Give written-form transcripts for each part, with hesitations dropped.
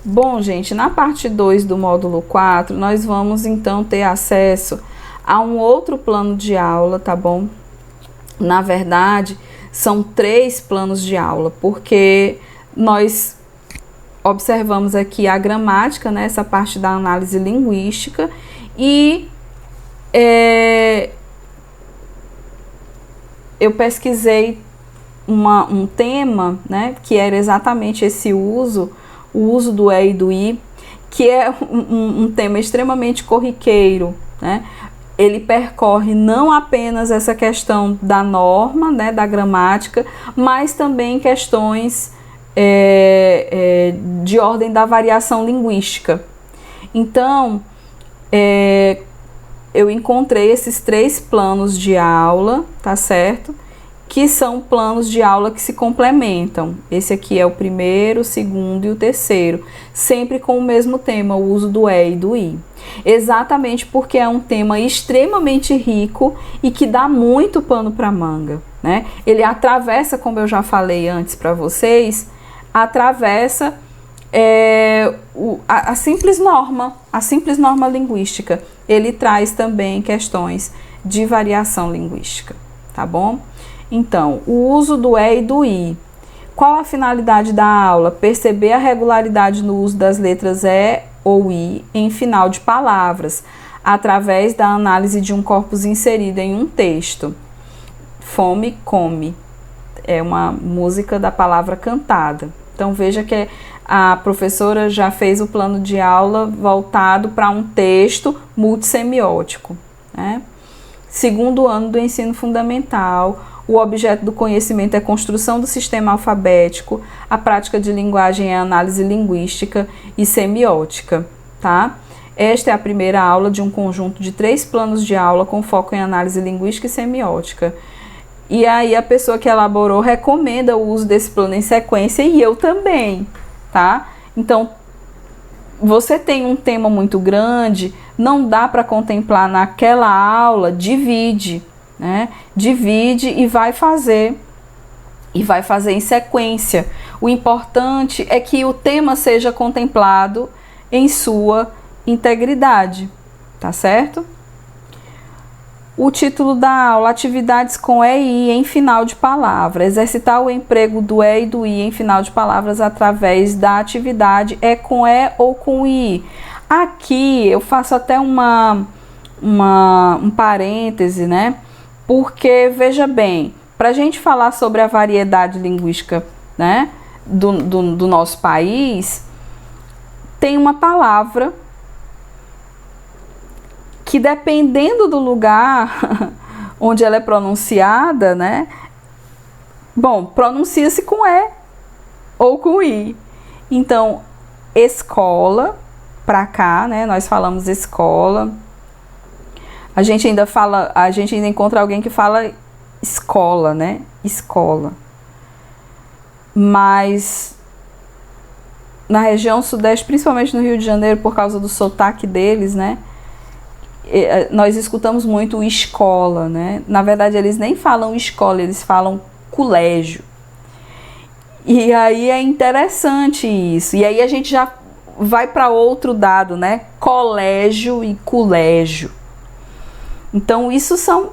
Bom, gente, na parte 2 do módulo 4, nós vamos então ter acesso a um outro plano de aula, tá bom? Na verdade, são 3 planos de aula, porque nós observamos aqui a gramática, né, essa parte da análise linguística, e eu pesquisei um tema, né, que era exatamente esse o uso do e e do i, que é um tema extremamente corriqueiro, né? Ele percorre não apenas essa questão da norma, né, da gramática, mas também questões de ordem da variação linguística. Então, eu encontrei esses 3 planos de aula, tá certo? Que são planos de aula que se complementam. Esse aqui é o primeiro, o segundo e o terceiro, sempre com o mesmo tema, o uso do e e do i. Exatamente porque é um tema extremamente rico e que dá muito pano para manga, né? Ele atravessa, como eu já falei antes para vocês, atravessa a simples norma linguística. Ele traz também questões de variação linguística, tá bom? Então, o uso do e e do i. Qual a finalidade da aula? Perceber a regularidade no uso das letras e ou i em final de palavras, através da análise de um corpus inserido em um texto. Fome, come. É uma música da palavra cantada. Então, veja que a professora já fez o plano de aula voltado para um texto multissemiótico, né? Segundo ano do ensino fundamental, o objeto do conhecimento é a construção do sistema alfabético, a prática de linguagem é análise linguística e semiótica, tá? Esta é a primeira aula de um conjunto de 3 planos de aula com foco em análise linguística e semiótica. E aí a pessoa que elaborou recomenda o uso desse plano em sequência e eu também, tá? Então, você tem um tema muito grande, não dá para contemplar naquela aula, divide, né? Divide e vai fazer em sequência. O importante é que o tema seja contemplado em sua integridade, tá certo? O título da aula: atividades com e e i em final de palavra. Exercitar o emprego do e e do i em final de palavras através da atividade é com e ou com i. Aqui eu faço até um parêntese, né? Porque, veja bem, para a gente falar sobre a variedade linguística, né, do nosso país, tem uma palavra que, dependendo do lugar onde ela é pronunciada, né, bom, pronuncia-se com e ou com i. Então, escola, para cá, né, nós falamos escola. A gente ainda encontra alguém que fala escola, né? Escola. Mas na região sudeste, principalmente no Rio de Janeiro, por causa do sotaque deles, né? Nós escutamos muito escola, né? Na verdade, eles nem falam escola, eles falam colégio. E aí é interessante isso. E aí a gente já vai para outro dado, né? Colégio e colégio. Então, isso são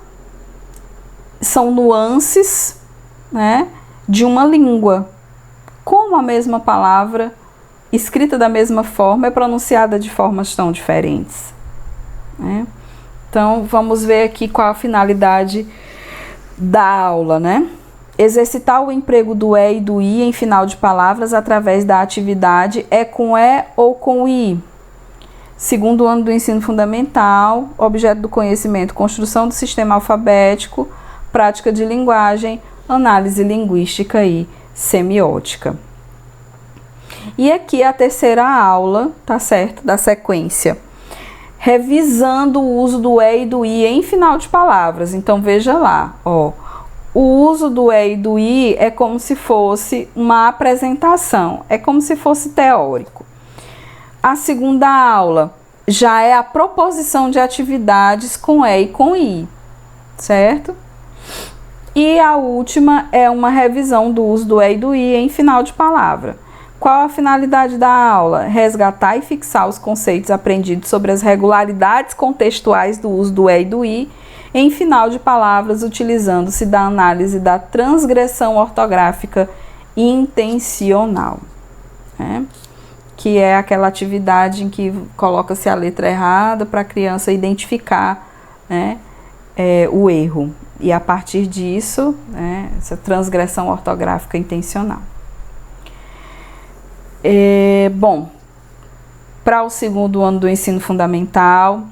nuances, né, de uma língua. Como a mesma palavra, escrita da mesma forma, é pronunciada de formas tão diferentes, né? Então, vamos ver aqui qual a finalidade da aula, né? Exercitar o emprego do e e do i em final de palavras através da atividade é com e ou com i. Segundo ano do ensino fundamental, objeto do conhecimento, construção do sistema alfabético, prática de linguagem, análise linguística e semiótica. E aqui a terceira aula, tá certo, da sequência. Revisando o uso do e e do i em final de palavras. Então, veja lá, ó. O uso do e e do i é como se fosse uma apresentação, é como se fosse teórico. A segunda aula já é a proposição de atividades com e e com i, certo? E a última é uma revisão do uso do e e do i em final de palavra. Qual a finalidade da aula? Resgatar e fixar os conceitos aprendidos sobre as regularidades contextuais do uso do e do i em final de palavras, utilizando-se da análise da transgressão ortográfica intencional, né? Que é aquela atividade em que coloca-se a letra errada para a criança identificar, né, o erro. E a partir disso, né, essa transgressão ortográfica intencional. Bom, para o segundo ano do ensino fundamental,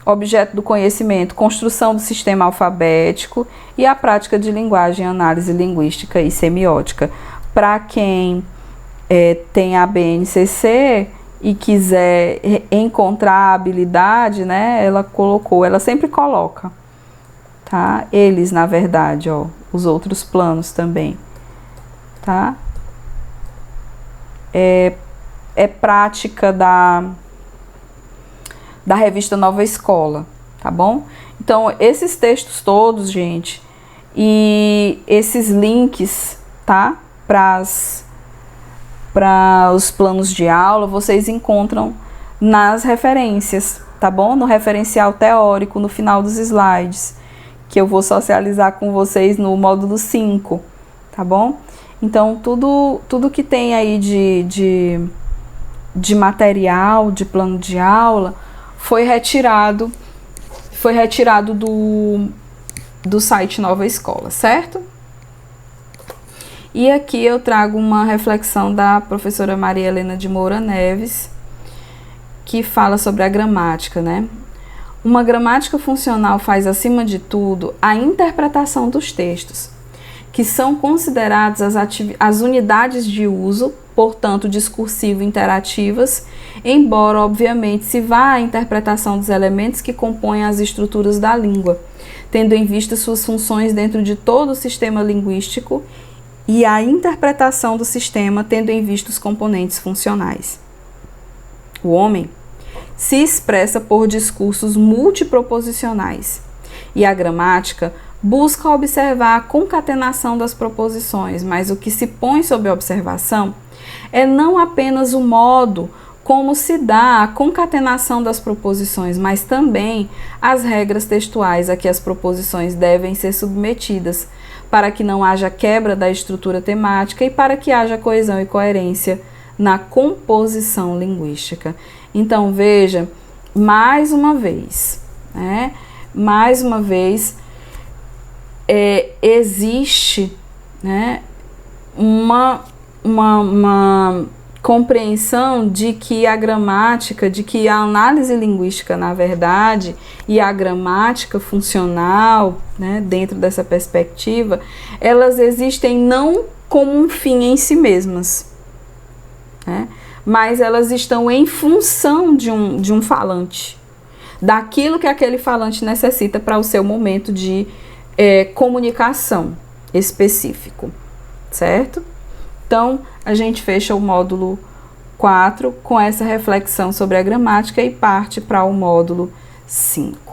objeto do conhecimento, construção do sistema alfabético e a prática de linguagem, análise linguística e semiótica. Para quem tem a BNCC e quiser encontrar a habilidade, né, ela sempre coloca, tá? Eles, na verdade, ó, os outros planos também, tá? É prática da revista Nova Escola, tá bom? Então, esses textos todos, gente, e esses links, tá? Para os planos de aula, vocês encontram nas referências, tá bom? No referencial teórico, no final dos slides, que eu vou socializar com vocês no módulo 5, tá bom? Então, tudo que tem aí de material, de plano de aula, foi retirado do site Nova Escola, certo? E aqui eu trago uma reflexão da professora Maria Helena de Moura Neves, que fala sobre a gramática, né? Uma gramática funcional faz, acima de tudo, a interpretação dos textos, que são considerados as unidades de uso, portanto discursivo interativas, embora obviamente se vá à interpretação dos elementos que compõem as estruturas da língua, tendo em vista suas funções dentro de todo o sistema linguístico e a interpretação do sistema tendo em vista os componentes funcionais. O homem se expressa por discursos multiproposicionais e a gramática busca observar a concatenação das proposições, mas o que se põe sob observação é não apenas o modo como se dá a concatenação das proposições, mas também as regras textuais a que as proposições devem ser submetidas, para que não haja quebra da estrutura temática e para que haja coesão e coerência na composição linguística. Então, veja, mais uma vez, né? Mais uma vez, existe, né, uma compreensão de que a gramática, de que a análise linguística, na verdade, e a gramática funcional, né, dentro dessa perspectiva, elas existem não como um fim em si mesmas, né, mas elas estão em função de um falante, daquilo que aquele falante necessita para o seu momento de comunicação específico, certo? Então, a gente fecha o módulo 4 com essa reflexão sobre a gramática e parte para o módulo 5.